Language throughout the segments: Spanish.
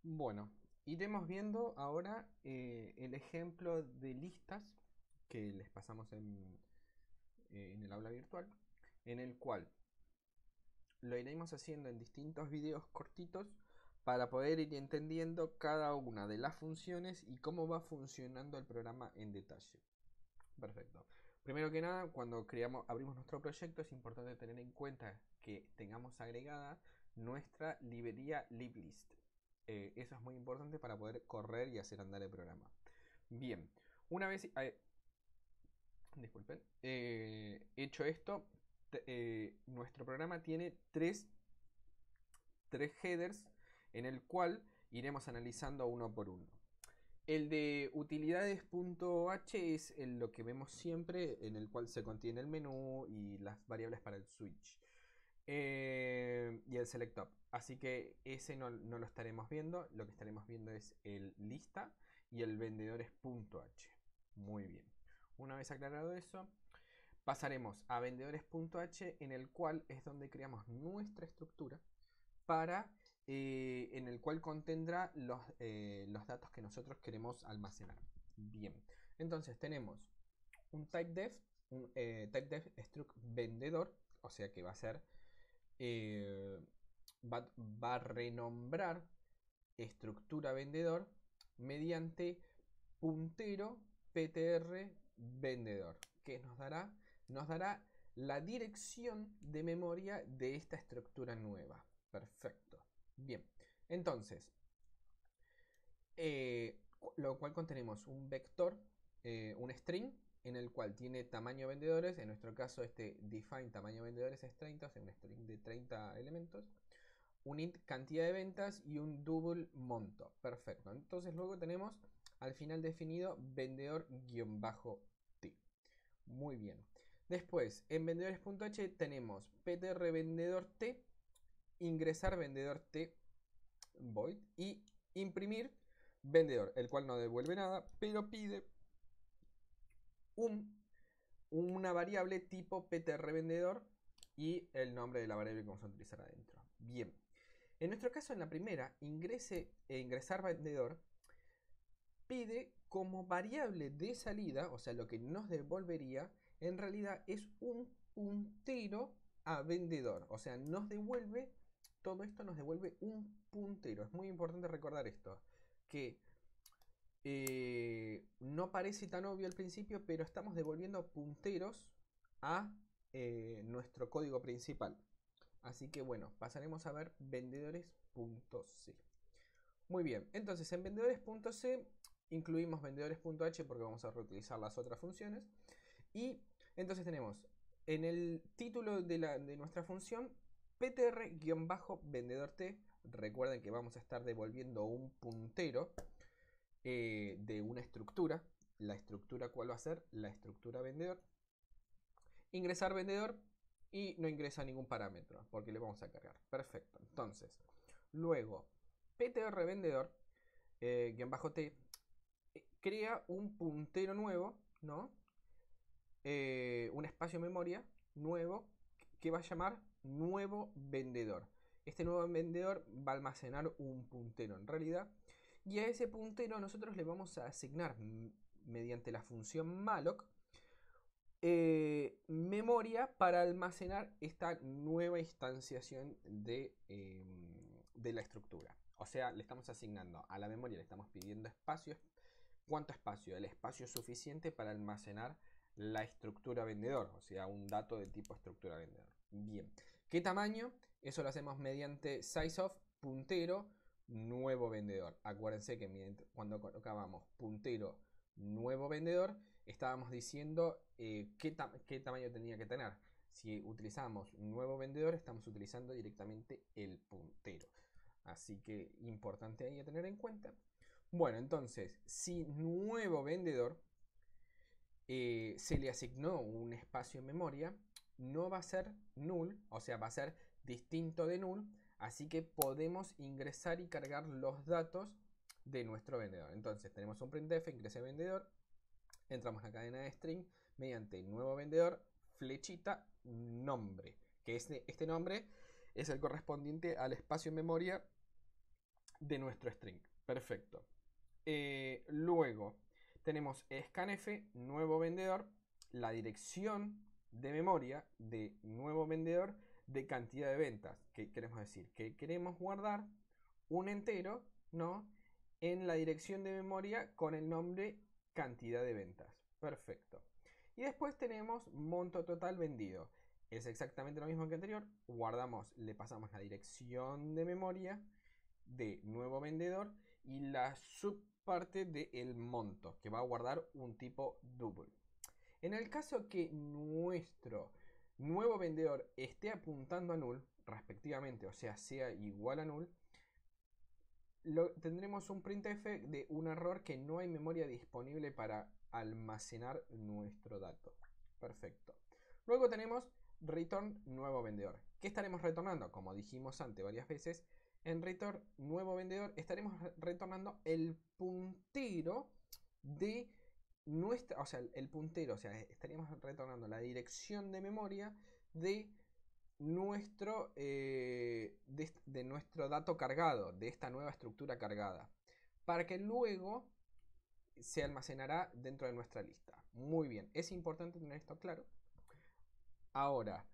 Bueno, iremos viendo ahora el ejemplo de listas que les pasamos en el aula virtual, en el cual lo iremos haciendo en distintos videos cortitos para poder ir entendiendo cada una de las funciones y cómo va funcionando el programa en detalle. Perfecto. Primero que nada, cuando abrimos nuestro proyecto, es importante tener en cuenta que tengamos agregada nuestra librería liblist. Eso es muy importante para poder correr y hacer andar el programa. Bien, una vez disculpen, hecho esto, nuestro programa tiene tres headers en el cual iremos analizando uno por uno. El de utilidades.h es lo que vemos siempre, en el cual se contiene el menú y las variables para el switch. Y el select up. Así que ese no lo estaremos viendo. Lo que estaremos viendo es el lista y el vendedores.h. Muy bien. Una vez aclarado eso, pasaremos a vendedores.h, en el cual es donde creamos nuestra estructura en el cual contendrá los datos que nosotros queremos almacenar. Bien, entonces tenemos un typedef, un typedef struct vendedor, o sea que va a ser, va a renombrar estructura vendedor mediante puntero ptr vendedor, que nos dará la dirección de memoria de esta estructura nueva. Perfecto. Bien, entonces, lo cual contenemos un vector, un string, en el cual tiene tamaño vendedores. En nuestro caso, este define tamaño vendedores es 30, o sea, un string de 30 elementos. Un int cantidad de ventas y un double monto. Perfecto. Entonces, luego tenemos al final definido vendedor-t. Muy bien. Después, en vendedores.h tenemos ptr vendedor t, ingresar vendedor t void y imprimir vendedor, el cual no devuelve nada, pero pide una variable tipo ptr vendedor y el nombre de la variable que vamos a utilizar adentro. Bien. En nuestro caso, en la primera, ingresar vendedor pide como variable de salida, o sea, lo que nos devolvería, en realidad es un puntero a vendedor. O sea, todo esto nos devuelve un puntero. Es muy importante recordar esto, que no parece tan obvio al principio, pero estamos devolviendo punteros a nuestro código principal. Así que bueno, pasaremos a ver vendedores.c. Muy bien, entonces en vendedores.c incluimos vendedores.h porque vamos a reutilizar las otras funciones. Y entonces tenemos en el título de nuestra función ptr-vendedor t. Recuerden que vamos a estar devolviendo un puntero de una estructura. La estructura, ¿cuál va a ser? La estructura vendedor. Ingresar vendedor y no ingresa ningún parámetro porque le vamos a cargar. Perfecto. Entonces, luego ptr vendedor t crea un puntero nuevo, ¿no? Un espacio memoria nuevo que va a llamar nuevo vendedor. Este nuevo vendedor va a almacenar un puntero en realidad, y a ese puntero nosotros le vamos a asignar mediante la función malloc memoria para almacenar esta nueva instanciación de la estructura. O sea, le estamos asignando a la memoria, le estamos pidiendo espacio. ¿Cuánto espacio? El espacio suficiente para almacenar la estructura vendedor, o sea, un dato de tipo estructura vendedor. Bien. ¿Qué tamaño? Eso lo hacemos mediante sizeof puntero nuevo vendedor. Acuérdense que cuando colocábamos puntero nuevo vendedor, estábamos diciendo qué tamaño tenía que tener. Si utilizamos nuevo vendedor, estamos utilizando directamente el puntero. Así que importante ahí a tener en cuenta. Bueno, entonces, si nuevo vendedor se le asignó un espacio en memoria, no va a ser null, o sea, va a ser distinto de null, así que podemos ingresar y cargar los datos de nuestro vendedor. Entonces, tenemos un printf, ingrese vendedor, entramos a la cadena de string mediante nuevo vendedor, flechita, nombre, que este nombre es el correspondiente al espacio en memoria de nuestro string. Perfecto. Luego tenemos scanf, nuevo vendedor, la dirección de memoria de nuevo vendedor de cantidad de ventas. ¿Qué queremos decir? Que queremos guardar un entero, ¿no? En la dirección de memoria con el nombre cantidad de ventas. Perfecto. Y después tenemos monto total vendido. Es exactamente lo mismo que anterior. Guardamos, le pasamos la dirección de memoria de nuevo vendedor y la subparte del monto, que va a guardar un tipo double. En el caso que nuestro nuevo vendedor esté apuntando a null, respectivamente, o sea igual a null, tendremos un printf de un error que no hay memoria disponible para almacenar nuestro dato. Perfecto. Luego tenemos return nuevo vendedor. ¿Qué estaremos retornando? Como dijimos antes varias veces, en return nuevo vendedor estaremos retornando el puntero de nuestra, o sea, el puntero, o sea, estaríamos retornando la dirección de memoria de nuestro, de nuestro dato cargado, de esta nueva estructura cargada, para que luego se almacenará dentro de nuestra lista. Muy bien, es importante tener esto claro. Ahora,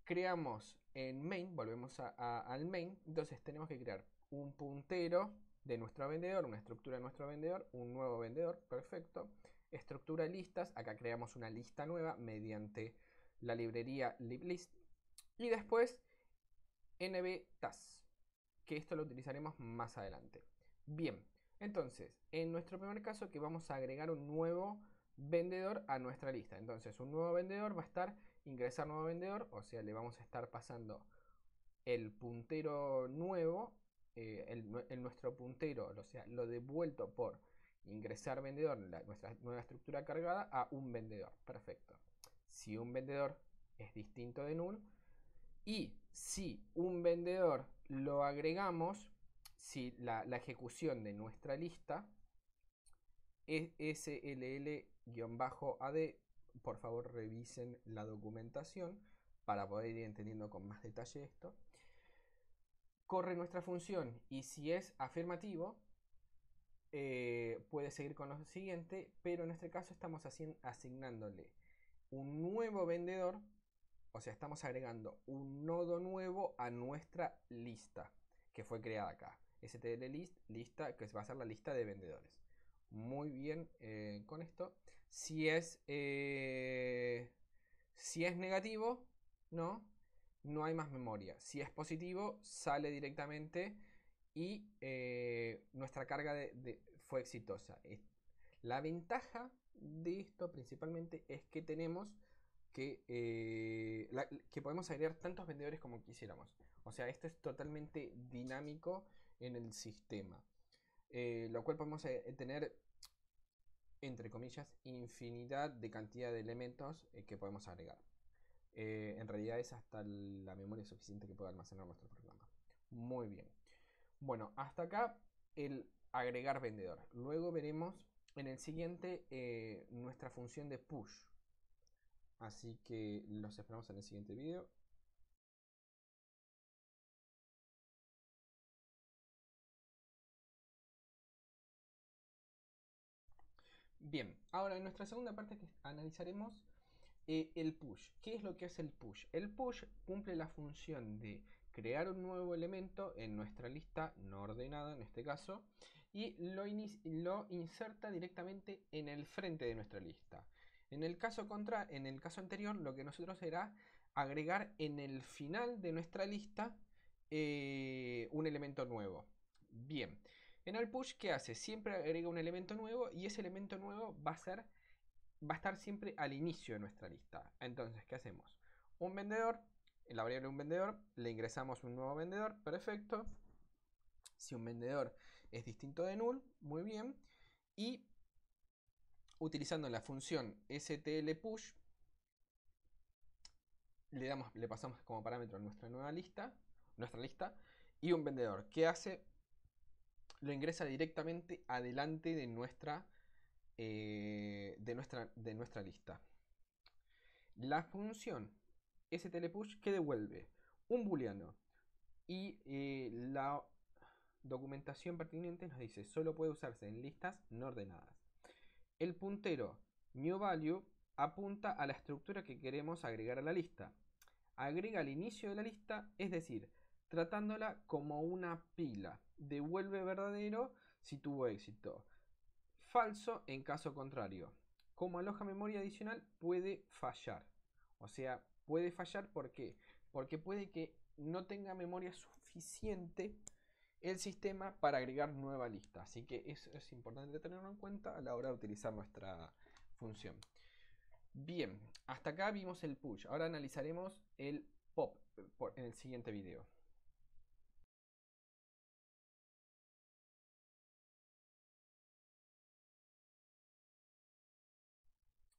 creamos en main, volvemos al main, entonces tenemos que crear un puntero de nuestro vendedor, una estructura de nuestro vendedor, un nuevo vendedor, perfecto. Estructura listas, acá creamos una lista nueva mediante la librería liblist. Y después nbtas, que esto lo utilizaremos más adelante. Bien, entonces, en nuestro primer caso que vamos a agregar un nuevo vendedor a nuestra lista. Entonces, un nuevo vendedor va a estar ingresar nuevo vendedor, o sea, le vamos a estar pasando el puntero nuevo, nuestro puntero, o sea, lo devuelto por ingresar vendedor, nuestra nueva estructura cargada, a un vendedor. Perfecto. Si un vendedor es distinto de null y si un vendedor lo agregamos, si la ejecución de nuestra lista es SLL-AD, por favor revisen la documentación para poder ir entendiendo con más detalle esto. Corre nuestra función y si es afirmativo, puede seguir con lo siguiente, pero en este caso estamos asignándole un nuevo vendedor, o sea, estamos agregando un nodo nuevo a nuestra lista que fue creada acá. STL lista, que va a ser la lista de vendedores. Muy bien con esto. Si es negativo, ¿no? No hay más memoria. Si es positivo, sale directamente y nuestra carga fue exitosa. La ventaja de esto principalmente es que tenemos que podemos agregar tantos vendedores como quisiéramos. O sea, esto es totalmente dinámico en el sistema. Lo cual podemos tener, entre comillas, infinidad de cantidad de elementos que podemos agregar. En realidad es hasta la memoria suficiente que pueda almacenar nuestro programa. Muy bien. Bueno, hasta acá el agregar vendedor. Luego veremos en el siguiente nuestra función de push. Así que los esperamos en el siguiente video. Bien, ahora en nuestra segunda parte que analizaremos el push. ¿Qué es lo que hace el push? El push cumple la función de crear un nuevo elemento en nuestra lista no ordenada en este caso y lo inserta directamente en el frente de nuestra lista. En el caso anterior, lo que nosotros era agregar en el final de nuestra lista un elemento nuevo. Bien, en el push, ¿qué hace? Siempre agrega un elemento nuevo y ese elemento nuevo va a estar siempre al inicio de nuestra lista. Entonces, ¿qué hacemos? Un vendedor, en la variable un vendedor, le ingresamos un nuevo vendedor, perfecto. Si un vendedor es distinto de null, muy bien. Y utilizando la función strpush, le pasamos como parámetro a nuestra nueva lista, y un vendedor. ¿Qué hace? Lo ingresa directamente adelante de nuestra lista. La función stpush que devuelve un booleano Y la documentación pertinente nos dice solo puede usarse en listas no ordenadas. El puntero newValue apunta a la estructura que queremos agregar a la lista. Agrega al inicio de la lista, es decir, tratándola como una pila. Devuelve verdadero si tuvo éxito. Falso en caso contrario. Como aloja memoria adicional puede fallar. O sea, puede fallar ¿por qué? Porque puede que no tenga memoria suficiente el sistema para agregar nueva lista. Así que eso es importante tenerlo en cuenta a la hora de utilizar nuestra función. Bien, hasta acá vimos el push. Ahora analizaremos el pop en el siguiente video.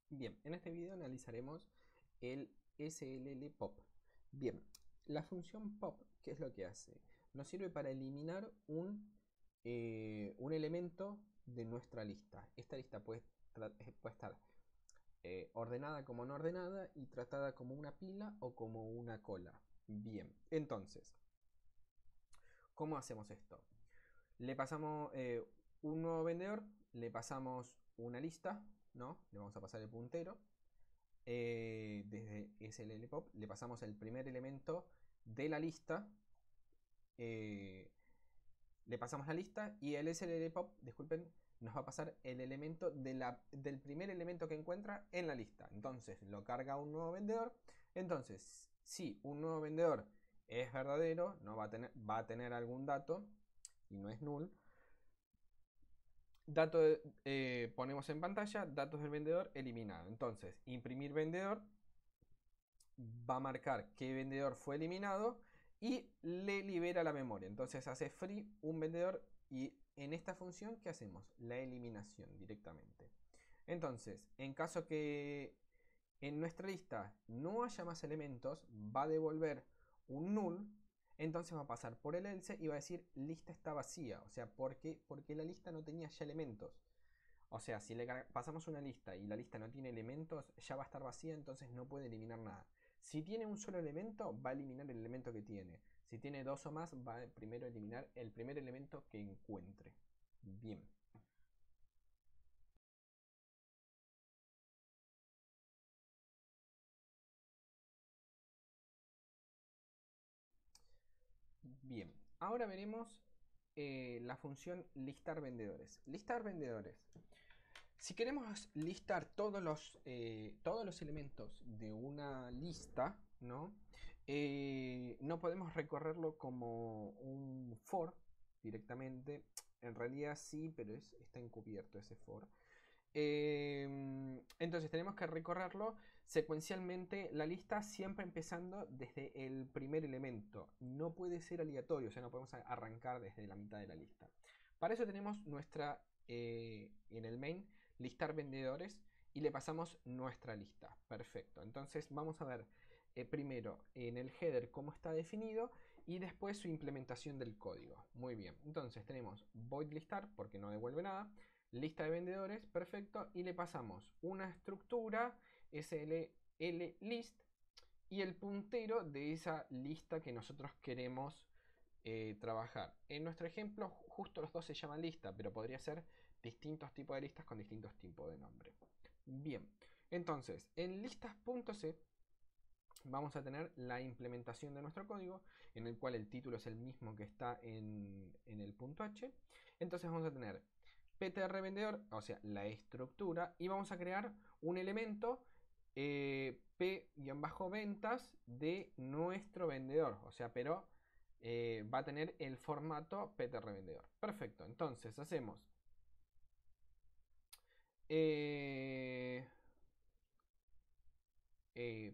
Bien, en este video analizaremos el SLL pop. Bien, la función pop, ¿qué es lo que hace? Nos sirve para eliminar un elemento de nuestra lista. Esta lista puede estar ordenada como no ordenada y tratada como una pila o como una cola. Bien, entonces, ¿cómo hacemos esto? Le pasamos un nuevo vendedor, le pasamos una lista, ¿no? Le vamos a pasar el puntero. Desde SLL pop le pasamos el primer elemento de la lista. Le pasamos la lista y el SLL pop, disculpen, nos va a pasar el elemento del primer elemento que encuentra en la lista. Entonces lo carga un nuevo vendedor. Entonces, si un nuevo vendedor es verdadero, no va a tener algún dato y no es null. Ponemos en pantalla datos del vendedor eliminado. Entonces, imprimir vendedor va a marcar qué vendedor fue eliminado y le libera la memoria. Entonces hace free un vendedor y en esta función, ¿qué hacemos? La eliminación directamente. Entonces, en caso que en nuestra lista no haya más elementos, va a devolver un null. Entonces va a pasar por el else y va a decir lista está vacía. O sea, porque la lista no tenía ya elementos. O sea, si le pasamos una lista y la lista no tiene elementos, ya va a estar vacía, entonces no puede eliminar nada. Si tiene un solo elemento, va a eliminar el elemento que tiene. Si tiene dos o más, va a primero eliminar el primer elemento que encuentre. Bien. Bien, ahora veremos la función listar vendedores. Listar vendedores. Si queremos listar todos los elementos de una lista, ¿no? No podemos recorrerlo como un for directamente. En realidad sí, pero está encubierto ese for. Entonces tenemos que recorrerlo secuencialmente la lista, siempre empezando desde el primer elemento. No puede ser aleatorio, o sea, no podemos arrancar desde la mitad de la lista. Para eso tenemos nuestra, en el main, listar vendedores y le pasamos nuestra lista. Perfecto. Entonces vamos a ver primero en el header cómo está definido y después su implementación del código. Muy bien. Entonces tenemos void listar porque no devuelve nada. Lista de vendedores, perfecto, y le pasamos una estructura SLL list y el puntero de esa lista que nosotros queremos trabajar. En nuestro ejemplo, justo los dos se llaman lista, pero podría ser distintos tipos de listas con distintos tipos de nombre. Bien, entonces en listas.c vamos a tener la implementación de nuestro código, en el cual el título es el mismo que está en el punto H. Entonces vamos a tener PTR vendedor, o sea, la estructura, y vamos a crear un elemento P-ventas de nuestro vendedor, o sea, pero va a tener el formato PTR vendedor. Perfecto, entonces hacemos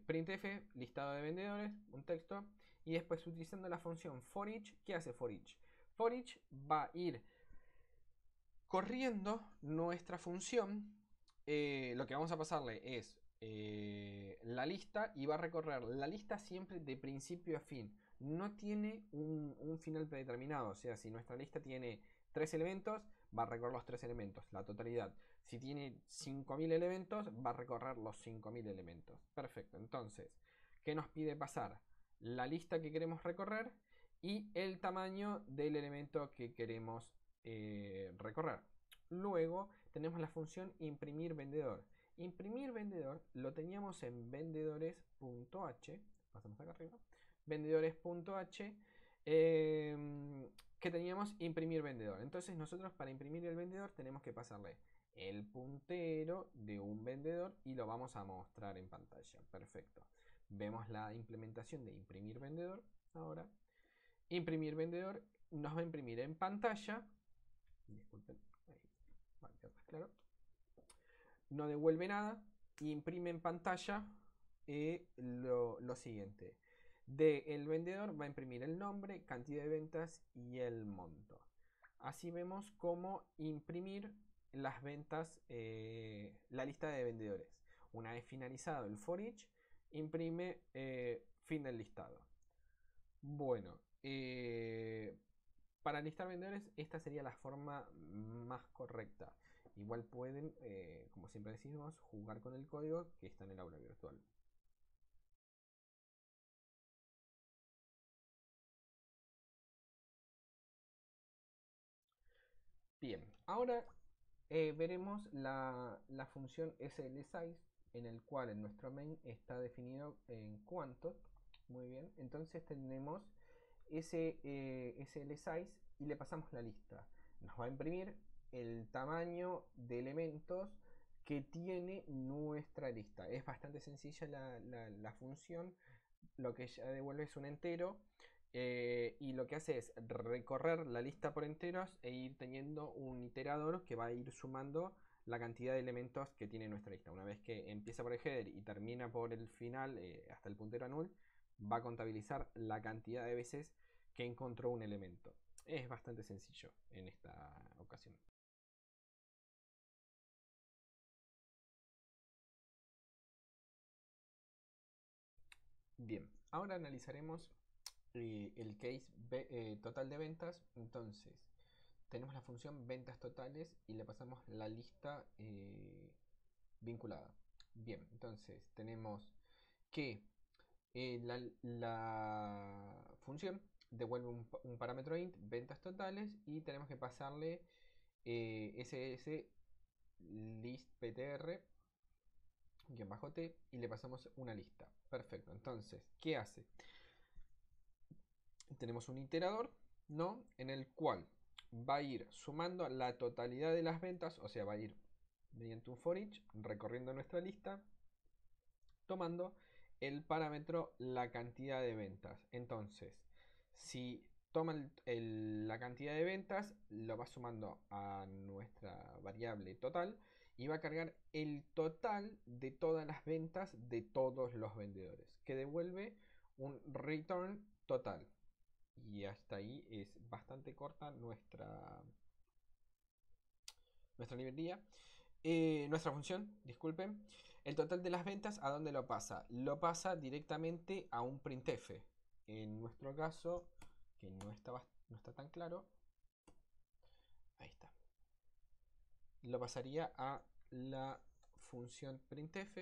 printf, listado de vendedores, un texto, y después utilizando la función forEach, ¿qué hace forEach? ForEach va a ir corriendo nuestra función. Lo que vamos a pasarle es la lista y va a recorrer la lista siempre de principio a fin. No tiene un final predeterminado. O sea, si nuestra lista tiene 3 elementos, va a recorrer los 3 elementos, la totalidad. Si tiene 5000 elementos, va a recorrer los 5000 elementos. Perfecto. Entonces, ¿qué nos pide pasar? La lista que queremos recorrer y el tamaño del elemento que queremos recorrer. Luego tenemos la función imprimir vendedor. Imprimir vendedor lo teníamos en vendedores.h. Pasamos acá arriba. Vendedores.h. Que teníamos imprimir vendedor. Entonces nosotros para imprimir el vendedor tenemos que pasarle el puntero de un vendedor y lo vamos a mostrar en pantalla. Perfecto. Vemos la implementación de imprimir vendedor. Ahora, imprimir vendedor nos va a imprimir en pantalla. Disculpen, ahí va a quedar más claro. No devuelve nada y imprime en pantalla lo siguiente. El vendedor va a imprimir el nombre, cantidad de ventas y el monto. Así vemos cómo imprimir las ventas, la lista de vendedores. Una vez finalizado el for each, imprime fin del listado. Bueno, para listar vendedores, esta sería la forma más correcta. Igual pueden, como siempre decimos, jugar con el código que está en el aula virtual. Bien, ahora veremos la función slSize, en el cual en nuestro main está definido en cuánto. Muy bien, entonces tenemos ese slSize y le pasamos la lista. Nos va a imprimir el tamaño de elementos que tiene nuestra lista. Es bastante sencilla la función. Lo que ya devuelve es un entero. Y lo que hace es recorrer la lista por enteros e ir teniendo un iterador que va a ir sumando la cantidad de elementos que tiene nuestra lista. Una vez que empieza por el header y termina por el final, hasta el puntero a null, va a contabilizar la cantidad de veces que encontró un elemento. Es bastante sencillo en esta ocasión. Bien, ahora analizaremos el case total de ventas. Entonces, tenemos la función ventas totales y le pasamos la lista vinculada. Bien, entonces tenemos que la función devuelve un parámetro int, ventas totales, y tenemos que pasarle ss list ptr -t y le pasamos una lista. Perfecto, entonces, ¿qué hace? Tenemos un iterador, ¿no? En el cual va a ir sumando la totalidad de las ventas, o sea, va a ir mediante un for each recorriendo nuestra lista, tomando el parámetro la cantidad de ventas. Entonces, si toma la cantidad de ventas, lo va sumando a nuestra variable total y va a cargar el total de todas las ventas de todos los vendedores, que devuelve un return total. Y hasta ahí es bastante corta nuestra librería. Nuestra función, disculpen. El total de las ventas, ¿a dónde lo pasa? Lo pasa directamente a un printf. En nuestro caso, que no está tan claro, ahí está. Lo pasaría a la función printf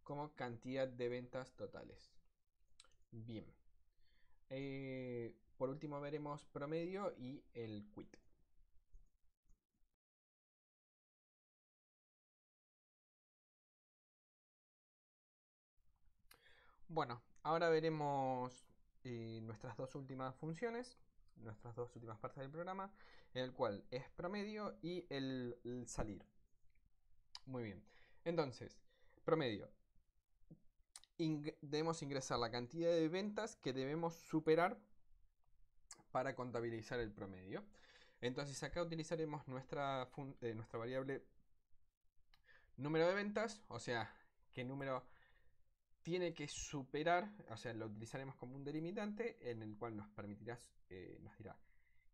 como cantidad de ventas totales. Bien. Por último veremos promedio y el quit. Bueno, ahora veremos nuestras dos últimas funciones, nuestras dos últimas partes del programa, en el cual es promedio y el salir. Muy bien. Entonces, promedio. Debemos ingresar la cantidad de ventas que debemos superar para contabilizar el promedio. Entonces acá utilizaremos nuestra variable número de ventas, o sea, qué número tiene que superar, o sea, lo utilizaremos como un delimitante en el cual nos permitirá, nos dirá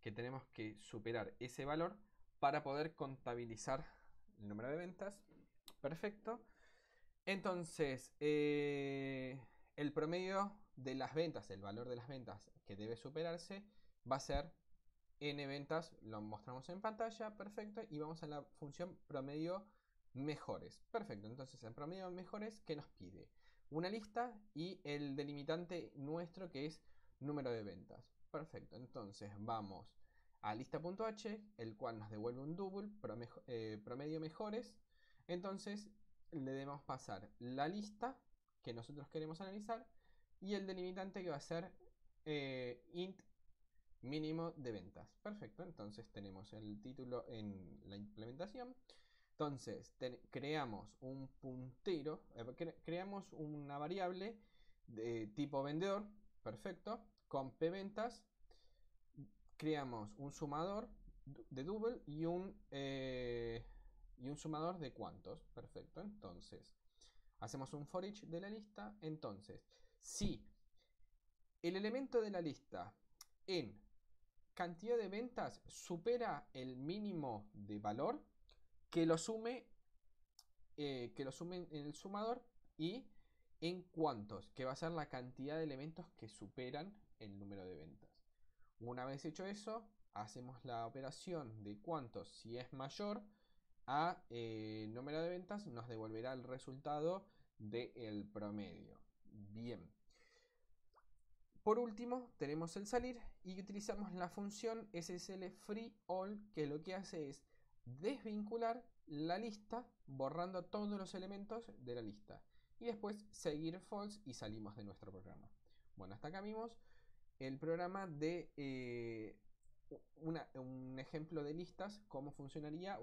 que tenemos que superar ese valor para poder contabilizar el número de ventas. Perfecto. Entonces, el promedio de las ventas, el valor de las ventas que debe superarse, va a ser n ventas, lo mostramos en pantalla, perfecto, y vamos a la función promedio mejores. Perfecto, entonces el promedio mejores, ¿qué nos pide? Una lista y el delimitante nuestro que es número de ventas. Perfecto, entonces vamos a lista.h, el cual nos devuelve un double, promedio mejores. Entonces le debemos pasar la lista que nosotros queremos analizar y el delimitante que va a ser int mínimo de ventas. Perfecto, entonces tenemos el título en la implementación. Entonces creamos un puntero, creamos una variable de tipo vendedor, perfecto, con pventas. Creamos un sumador de double y un sumador de cuantos. Perfecto, entonces hacemos un for each de la lista. Entonces, si el elemento de la lista en cantidad de ventas supera el mínimo de valor, que lo sume en el sumador, y en cuantos, que va a ser la cantidad de elementos que superan el número de ventas. Una vez hecho eso, hacemos la operación de cuantos. Si es mayor a número de ventas, nos devolverá el resultado del promedio. Bien. Por último, tenemos el salir y utilizamos la función SSL free all, que lo que hace es desvincular la lista borrando todos los elementos de la lista y después seguir false y salimos de nuestro programa. Bueno, hasta acá vimos el programa de un ejemplo de listas, cómo funcionaría